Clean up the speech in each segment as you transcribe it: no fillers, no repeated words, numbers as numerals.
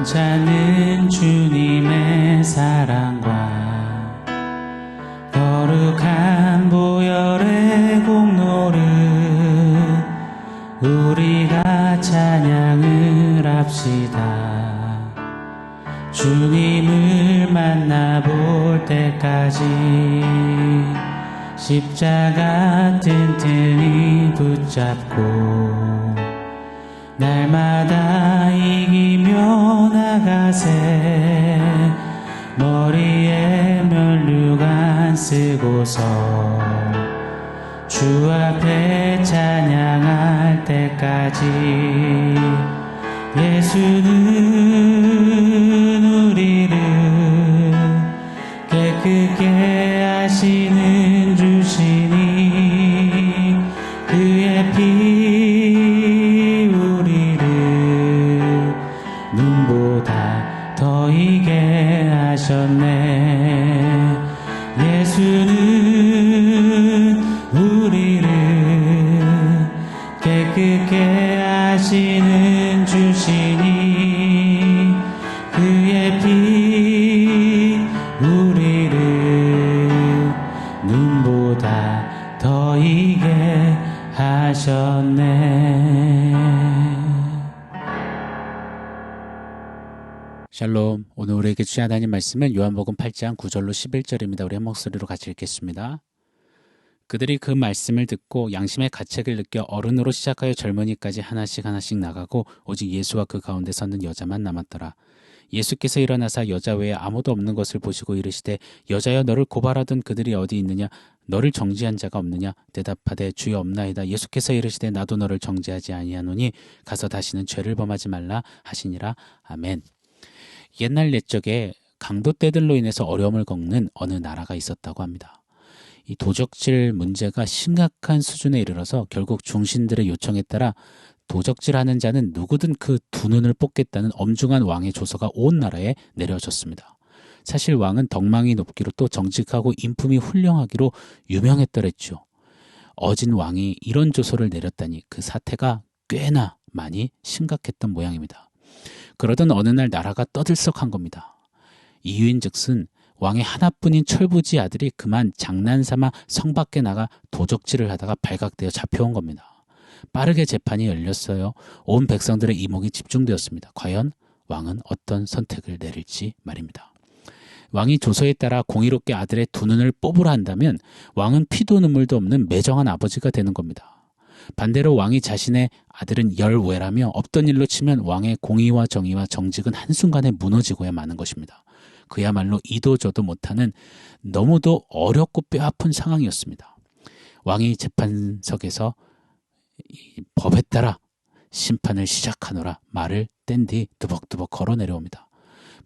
넘쳐는 주님의 사랑과 거룩한 보혈의 공로를 우리가 찬양을 합시다. 주님을 만나볼 때까지 십자가 튼튼히 붙잡고 날마다 이기며 나가세. 머리에 면류관 쓰고서 주 앞에 찬양할 때까지 예수는 우리를 깨끗게 하시는 주시니 그의 피 우리를 눈보다 더 이게 하셨네. 예수는 우리를 깨끗게 하시는 주시니 그의 피 우리를 눈보다 더 이게 하셨네. 샬롬. 오늘 우리에게 주신 하나님 말씀은 요한복음 8장 9절로 11절입니다. 우리 한 목소리로 같이 읽겠습니다. 그들이 그 말씀을 듣고 양심의 가책을 느껴 어른으로 시작하여 젊은이까지 하나씩 나가고 오직 예수와 그 가운데 섰는 여자만 남았더라. 예수께서 일어나사 여자 외에 아무도 없는 것을 보시고 이르시되 여자여, 너를 고발하던 그들이 어디 있느냐? 너를 정죄한 자가 없느냐? 대답하되 주여, 없나이다. 예수께서 이르시되 나도 너를 정죄하지 아니하노니 가서 다시는 죄를 범하지 말라 하시니라. 아멘. 옛날 옛적에 강도떼들로 인해서 어려움을 겪는 어느 나라가 있었다고 합니다. 이 도적질 문제가 심각한 수준에 이르러서 결국 중신들의 요청에 따라 도적질하는 자는 누구든 그 두 눈을 뽑겠다는 엄중한 왕의 조서가 온 나라에 내려졌습니다. 사실 왕은 덕망이 높기로 또 정직하고 인품이 훌륭하기로 유명했더랬죠. 어진 왕이 이런 조서를 내렸다니 그 사태가 꽤나 많이 심각했던 모양입니다. 그러던 어느 날 나라가 떠들썩한 겁니다. 이유인즉슨 왕의 하나뿐인 철부지 아들이 그만 장난삼아 성 밖에 나가 도적질을 하다가 발각되어 잡혀온 겁니다. 빠르게 재판이 열렸어요. 온 백성들의 이목이 집중되었습니다. 과연 왕은 어떤 선택을 내릴지 말입니다. 왕이 조서에 따라 공의롭게 아들의 두 눈을 뽑으라 한다면 왕은 피도 눈물도 없는 매정한 아버지가 되는 겁니다. 반대로 왕이 자신의 아들은 열외라며 없던 일로 치면 왕의 공의와 정의와 정직은 한순간에 무너지고야 마는 것입니다. 그야말로 이도저도 못하는 너무도 어렵고 뼈아픈 상황이었습니다. 왕이 재판석에서 법에 따라 심판을 시작하노라 말을 뗀 뒤 두벅두벅 걸어 내려옵니다.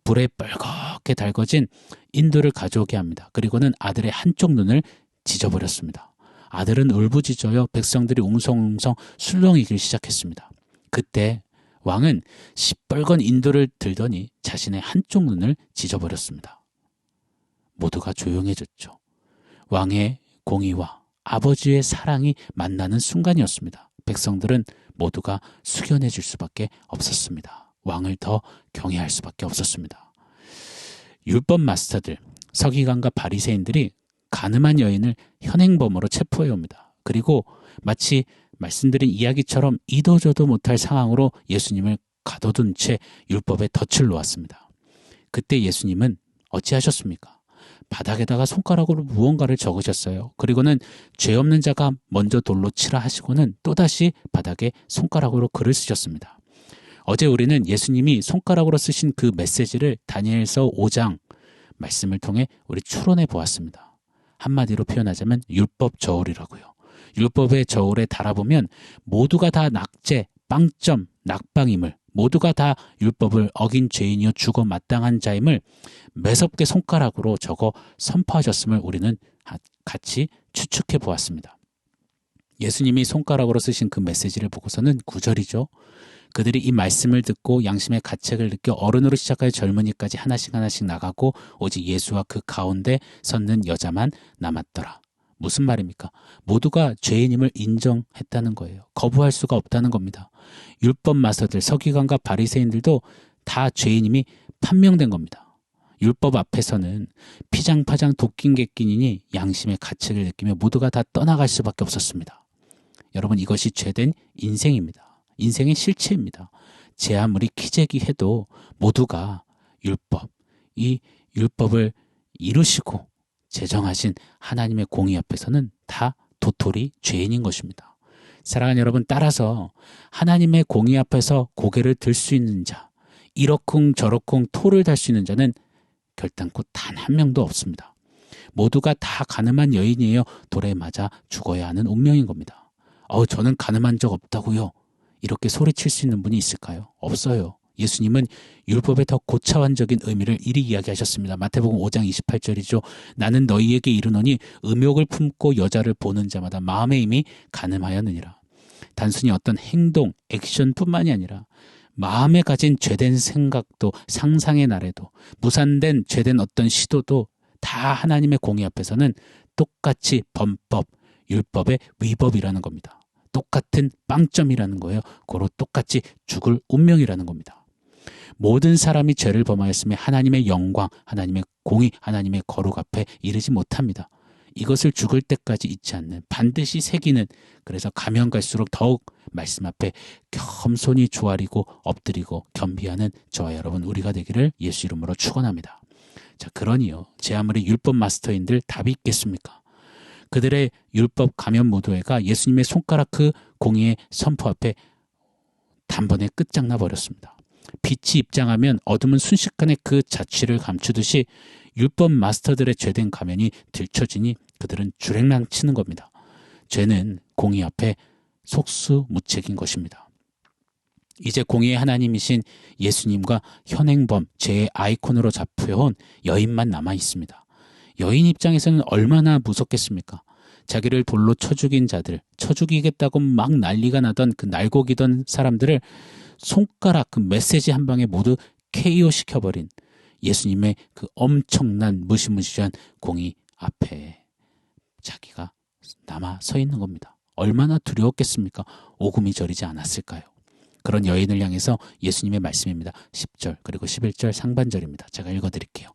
불에 빨갛게 달궈진 인도를 가져오게 합니다. 그리고는 아들의 한쪽 눈을 찢어버렸습니다. 아들은 울부짖어요. 백성들이 웅성웅성 술렁이기 시작했습니다. 그때 왕은 시뻘건 인도를 들더니 자신의 한쪽 눈을 찢어버렸습니다. 모두가 조용해졌죠. 왕의 공의와 아버지의 사랑이 만나는 순간이었습니다. 백성들은 모두가 숙연해 줄 수밖에 없었습니다. 왕을 더 경외할 수밖에 없었습니다. 율법 마스터들, 서기관과 바리새인들이 간음한 여인을 현행범으로 체포해 옵니다. 그리고 마치 말씀드린 이야기처럼 이도저도 못할 상황으로 예수님을 가둬둔 채 율법에 덫을 놓았습니다. 그때 예수님은 어찌하셨습니까? 바닥에다가 손가락으로 무언가를 적으셨어요. 그리고는 죄 없는 자가 먼저 돌로 치라 하시고는 또다시 바닥에 손가락으로 글을 쓰셨습니다. 어제 우리는 예수님이 손가락으로 쓰신 그 메시지를 다니엘서 5장 말씀을 통해 우리 추론해 보았습니다. 한마디로 표현하자면 율법 저울이라고요. 율법의 저울에 달아보면 모두가 다 낙제, 빵점, 낙방임을, 모두가 다 율법을 어긴 죄인이요 죽어 마땅한 자임을 매섭게 손가락으로 적어 선포하셨음을 우리는 같이 추측해 보았습니다. 예수님이 손가락으로 쓰신 그 메시지를 보고서는 9절이죠. 그들이 이 말씀을 듣고 양심의 가책을 느껴 어른으로 시작하여 젊은이까지 하나씩 나가고 오직 예수와 그 가운데 섰는 여자만 남았더라. 무슨 말입니까? 모두가 죄인임을 인정했다는 거예요. 거부할 수가 없다는 겁니다. 율법 마서들, 서기관과 바리새인들도 다 죄인임이 판명된 겁니다. 율법 앞에서는 피장파장 도낀객끼니니 양심의 가책을 느끼며 모두가 다 떠나갈 수밖에 없었습니다. 여러분, 이것이 죄된 인생입니다. 인생의 실체입니다. 제 아무리 기재기해도 모두가 이 율법을 이루시고 제정하신 하나님의 공의 앞에서는 다 도토리 죄인인 것입니다. 사랑하는 여러분, 따라서 하나님의 공의 앞에서 고개를 들 수 있는 자, 이러쿵 저러쿵 토를 달 수 있는 자는 결단코 단 한 명도 없습니다. 모두가 다 가늠한 여인이에요. 돌에 맞아 죽어야 하는 운명인 겁니다. 저는 가늠한 적 없다고요. 이렇게 소리칠 수 있는 분이 있을까요? 없어요. 예수님은 율법의 더 고차원적인 의미를 이리 이야기하셨습니다. 마태복음 5장 28절이죠. 나는 너희에게 이르노니 음욕을 품고 여자를 보는 자마다 마음에 이미 가늠하였느니라. 단순히 어떤 행동, 액션뿐만이 아니라 마음에 가진 죄된 생각도, 상상의 나래도, 무산된 죄된 어떤 시도도 다 하나님의 공의 앞에서는 똑같이 범법, 율법의 위법이라는 겁니다. 똑같은 빵점이라는 거예요. 고로 똑같이 죽을 운명이라는 겁니다. 모든 사람이 죄를 범하였으며 하나님의 영광, 하나님의 공의, 하나님의 거룩 앞에 이르지 못합니다. 이것을 죽을 때까지 잊지 않는, 반드시 새기는, 그래서 가면 갈수록 더욱 말씀 앞에 겸손히 조아리고 엎드리고 겸비하는 저와 여러분 우리가 되기를 예수 이름으로 축원합니다. 자, 그러니요, 제 아무리 율법 마스터인들 답이 있겠습니까? 그들의 율법 가면 모도회가 예수님의 손가락 그 공의의 선포 앞에 단번에 끝장나 버렸습니다. 빛이 입장하면 어둠은 순식간에 그 자취를 감추듯이 율법 마스터들의 죄된 가면이 들춰지니 그들은 주랭랑 치는 겁니다. 죄는 공의 앞에 속수무책인 것입니다. 이제 공의의 하나님이신 예수님과 현행범, 죄의 아이콘으로 잡혀온 여인만 남아 있습니다. 여인 입장에서는 얼마나 무섭겠습니까? 자기를 돌로 쳐 죽인 자들, 쳐 죽이겠다고 막 난리가 나던 그 날고기던 사람들을 손가락 그 메시지 한 방에 모두 KO 시켜버린 예수님의 그 엄청난 무시무시한 공의 앞에 자기가 남아 서 있는 겁니다. 얼마나 두려웠겠습니까? 오금이 저리지 않았을까요? 그런 여인을 향해서 예수님의 말씀입니다. 10절 그리고 11절 상반절입니다. 제가 읽어드릴게요.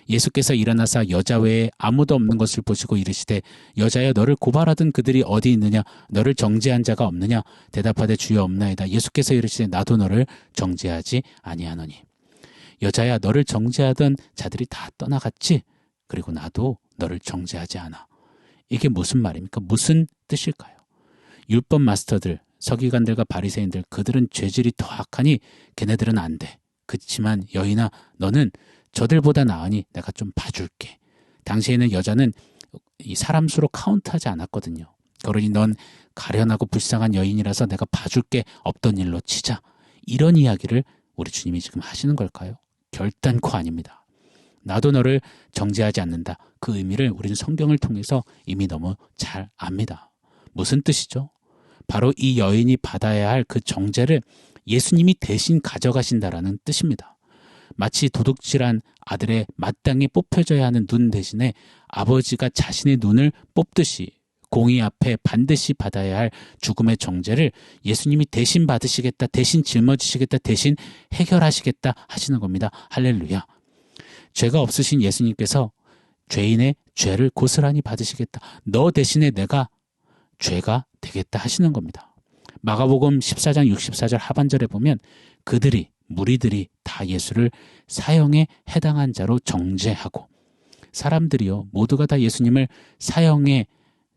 예수께서 일어나사 여자 외에 아무도 없는 것을 보시고 이르시되 여자여 너를 고발하던 그들이 어디 있느냐 너를 정죄한 자가 없느냐 대답하되 주여 없나이다. 예수께서 이르시되 나도 너를 정죄하지 아니하노니 여자야 너를 정죄하던 자들이 다 떠나갔지 그리고 나도 너를 정죄하지 않아. 이게 무슨 말입니까? 무슨 뜻일까요? 율법 마스터들, 서기관들과 바리새인들 그들은 죄질이 더 악하니 걔네들은 안 돼. 그치만 여인아 너는 저들보다 나으니 내가 좀 봐줄게. 당시에는 여자는 이 사람 수로 카운트하지 않았거든요. 그러니 넌 가련하고 불쌍한 여인이라서 내가 봐줄게. 없던 일로 치자. 이런 이야기를 우리 주님이 지금 하시는 걸까요? 결단코 아닙니다. 나도 너를 정죄하지 않는다. 그 의미를 우리는 성경을 통해서 이미 너무 잘 압니다. 무슨 뜻이죠? 바로 이 여인이 받아야 할 그 정죄를 예수님이 대신 가져가신다라는 뜻입니다. 마치 도둑질한 아들의 마땅히 뽑혀져야 하는 눈 대신에 아버지가 자신의 눈을 뽑듯이 공의 앞에 반드시 받아야 할 죽음의 정죄를 예수님이 대신 받으시겠다, 대신 짊어지시겠다, 대신 해결하시겠다 하시는 겁니다. 할렐루야. 죄가 없으신 예수님께서 죄인의 죄를 고스란히 받으시겠다. 너 대신에 내가 죄가 되겠다 하시는 겁니다. 마가복음 14장 64절 하반절에 보면 무리들이 다 예수를 사형에 해당한 자로 정죄하고 사람들이요 모두가 다 예수님을 사형에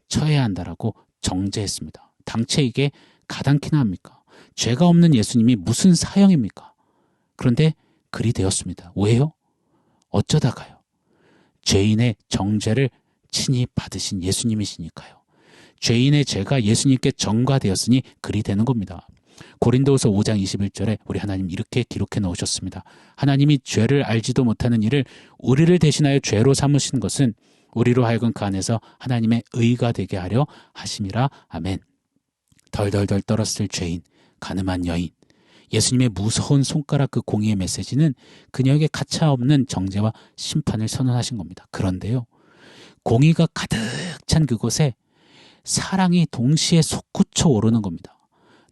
처해야 한다라고 정죄했습니다. 당최 이게 가당키나 합니까? 죄가 없는 예수님이 무슨 사형입니까? 그런데 그리 되었습니다. 왜요? 어쩌다가요? 죄인의 정죄를 친히 받으신 예수님이시니까요. 죄인의 죄가 예수님께 전가되었으니 그리 되는 겁니다. 고린도후서 5장 21절에 우리 하나님 이렇게 기록해 놓으셨습니다. 하나님이 죄를 알지도 못하는 이를 우리를 대신하여 죄로 삼으신 것은 우리로 하여금 그 안에서 하나님의 의가 되게 하려 하심이라. 아멘. 덜덜덜 떨었을 죄인, 가늠한 여인, 예수님의 무서운 손가락 그 공의의 메시지는 그녀에게 가차없는 정죄와 심판을 선언하신 겁니다. 그런데요, 공의가 가득 찬 그곳에 사랑이 동시에 솟구쳐 오르는 겁니다.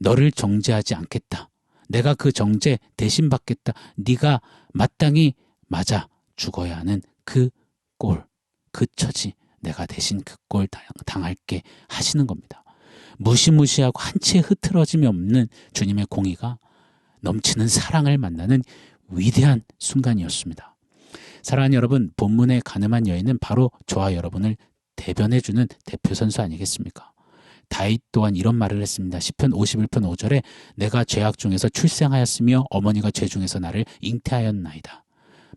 너를 정죄하지 않겠다. 내가 그 정죄 대신 받겠다. 네가 마땅히 맞아 죽어야 하는 그 꼴, 그 처지, 내가 대신 그 꼴 당할게 하시는 겁니다. 무시무시하고 한치의 흐트러짐이 없는 주님의 공의가 넘치는 사랑을 만나는 위대한 순간이었습니다. 사랑하는 여러분, 본문의 가늠한 여인은 바로 저와 여러분을 대변해주는 대표 선수 아니겠습니까? 다윗 또한 이런 말을 했습니다. 시편 51편 5절에 내가 죄악 중에서 출생하였으며 어머니가 죄 중에서 나를 잉태하였나이다.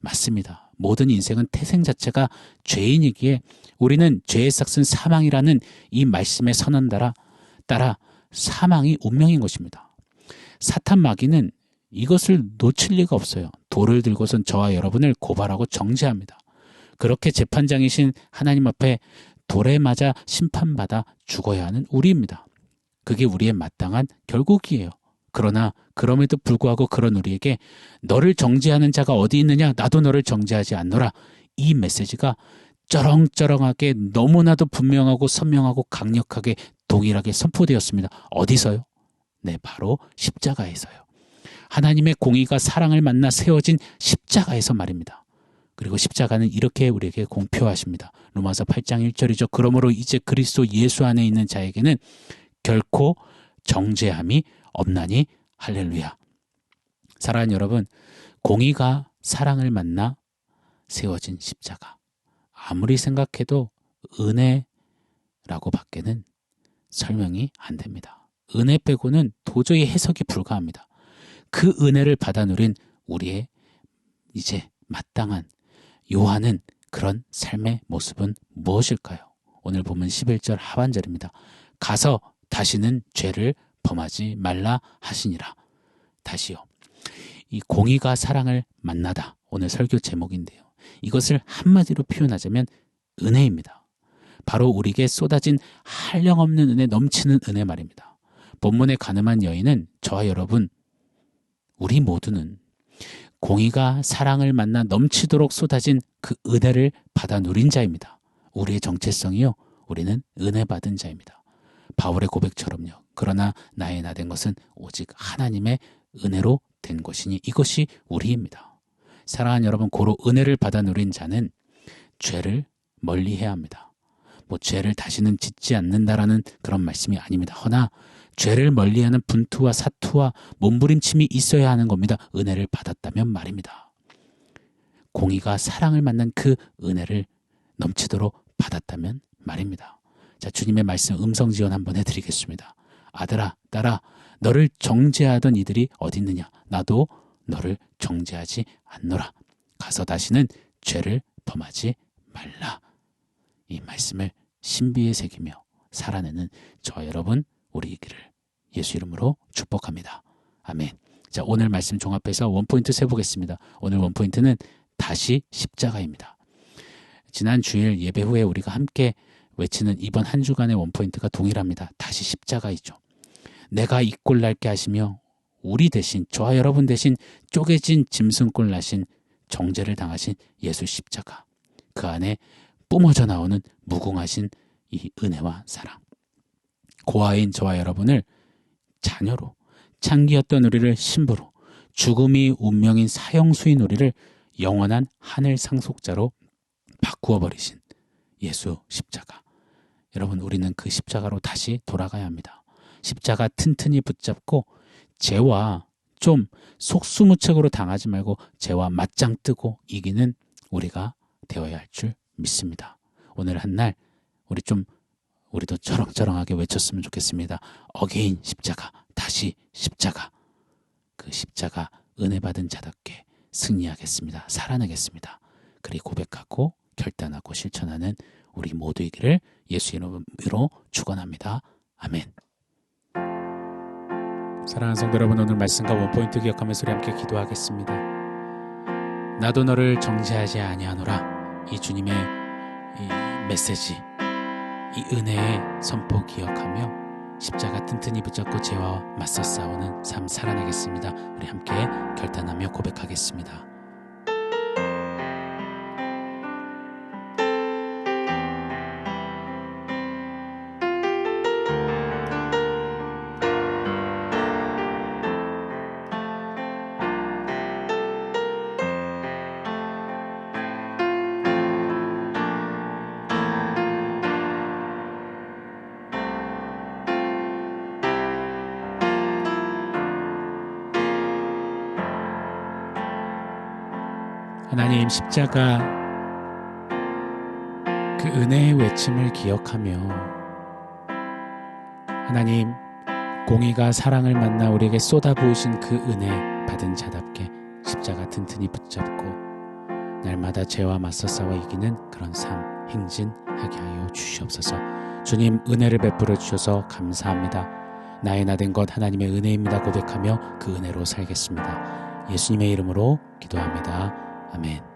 맞습니다. 모든 인생은 태생 자체가 죄인이기에 우리는 죄의 삭은 사망이라는 이 말씀의 선언 따라 사망이 운명인 것입니다. 사탄 마귀는 이것을 놓칠 리가 없어요. 돌을 들고선 저와 여러분을 고발하고 정죄합니다. 그렇게 재판장이신 하나님 앞에 돌에 맞아 심판받아 죽어야 하는 우리입니다. 그게 우리의 마땅한 결국이에요. 그러나 그럼에도 불구하고 그런 우리에게 너를 정죄하는 자가 어디 있느냐? 나도 너를 정죄하지 않노라. 이 메시지가 쩌렁쩌렁하게 너무나도 분명하고 선명하고 강력하게 동일하게 선포되었습니다. 어디서요? 네, 바로 십자가에서요. 하나님의 공의가 사랑을 만나 세워진 십자가에서 말입니다. 그리고 십자가는 이렇게 우리에게 공표하십니다. 로마서 8장 1절이죠. 그러므로 이제 그리스도 예수 안에 있는 자에게는 결코 정죄함이 없나니 할렐루야. 사랑하는 여러분, 공의가 사랑을 만나 세워진 십자가. 아무리 생각해도 은혜라고 밖에는 설명이 안 됩니다. 은혜 빼고는 도저히 해석이 불가합니다. 그 은혜를 받아 누린 우리의 이제 마땅한 요하는 그런 삶의 모습은 무엇일까요? 오늘 보면 11절 하반절입니다. 가서 다시는 죄를 범하지 말라 하시니라. 다시요. 이 공의가 사랑을 만나다. 오늘 설교 제목인데요. 이것을 한마디로 표현하자면 은혜입니다. 바로 우리에게 쏟아진 한량없는 은혜, 넘치는 은혜 말입니다. 본문의 가늠한 여인은 저와 여러분, 우리 모두는 공의가 사랑을 만나 넘치도록 쏟아진 그 은혜를 받아 누린 자입니다. 우리의 정체성이요, 우리는 은혜 받은 자입니다. 바울의 고백처럼요. 그러나 나의 나 된 것은 오직 하나님의 은혜로 된 것이니 이것이 우리입니다. 사랑하는 여러분, 고로 은혜를 받아 누린 자는 죄를 멀리해야 합니다. 죄를 다시는 짓지 않는다라는 그런 말씀이 아닙니다. 허나 죄를 멀리하는 분투와 사투와 몸부림침이 있어야 하는 겁니다. 은혜를 받았다면 말입니다. 공의가 사랑을 만난 그 은혜를 넘치도록 받았다면 말입니다. 자, 주님의 말씀 음성 지원 한번 해드리겠습니다. 아들아, 딸아, 너를 정죄하던 이들이 어디 있느냐? 나도 너를 정죄하지 않노라. 가서 다시는 죄를 범하지 말라. 이 말씀을 신비에 새기며 살아내는 저와 여러분 우리이기를 예수 이름으로 축복합니다. 아멘. 자, 오늘 말씀 종합해서 원포인트 세보겠습니다. 오늘 원포인트는 다시 십자가입니다. 지난 주일 예배 후에 우리가 함께 외치는 이번 한 주간의 원포인트가 동일합니다. 다시 십자가이죠. 내가 이 꼴 날게 하시며 우리 대신, 저와 여러분 대신 쪼개진 짐승꼴 나신 정죄를 당하신 예수 십자가. 그 안에 뿜어져 나오는 무궁하신 이 은혜와 사랑. 고아인 저와 여러분을 자녀로, 창기였던 우리를 신부로, 죽음이 운명인 사형수인 우리를 영원한 하늘 상속자로 바꾸어 버리신 예수 십자가. 여러분, 우리는 그 십자가로 다시 돌아가야 합니다. 십자가 튼튼히 붙잡고 죄와 좀 속수무책으로 당하지 말고 죄와 맞짱 뜨고 이기는 우리가 되어야 할 줄 믿습니다. 오늘 한날 우리도 쩌렁쩌렁하게 외쳤으면 좋겠습니다. 어게인 십자가, 다시 십자가. 그 십자가 은혜 받은 자답게 승리하겠습니다. 살아내겠습니다. 그리 고백하고 결단하고 실천하는 우리 모두이기를 예수 이름으로 축원합니다. 아멘. 사랑하는 성도 여러분, 오늘 말씀과 원포인트 기억하면서 우리 함께 기도하겠습니다. 나도 너를 정죄하지 아니하노라. 이 주님의 이 메시지, 이 은혜의 선포 기억하며 십자가 튼튼히 붙잡고 죄와 맞서 싸우는 삶 살아내겠습니다. 우리 함께 결단하며 고백하겠습니다. 하나님 십자가 그 은혜의 외침을 기억하며 하나님 공의가 사랑을 만나 우리에게 쏟아부으신 그 은혜 받은 자답게 십자가 튼튼히 붙잡고 날마다 죄와 맞서 싸워 이기는 그런 삶 행진하게 하여 주시옵소서. 주님 은혜를 베풀어 주셔서 감사합니다. 나의 나 된 것 하나님의 은혜입니다 고백하며 그 은혜로 살겠습니다. 예수님의 이름으로 기도합니다. 아멘.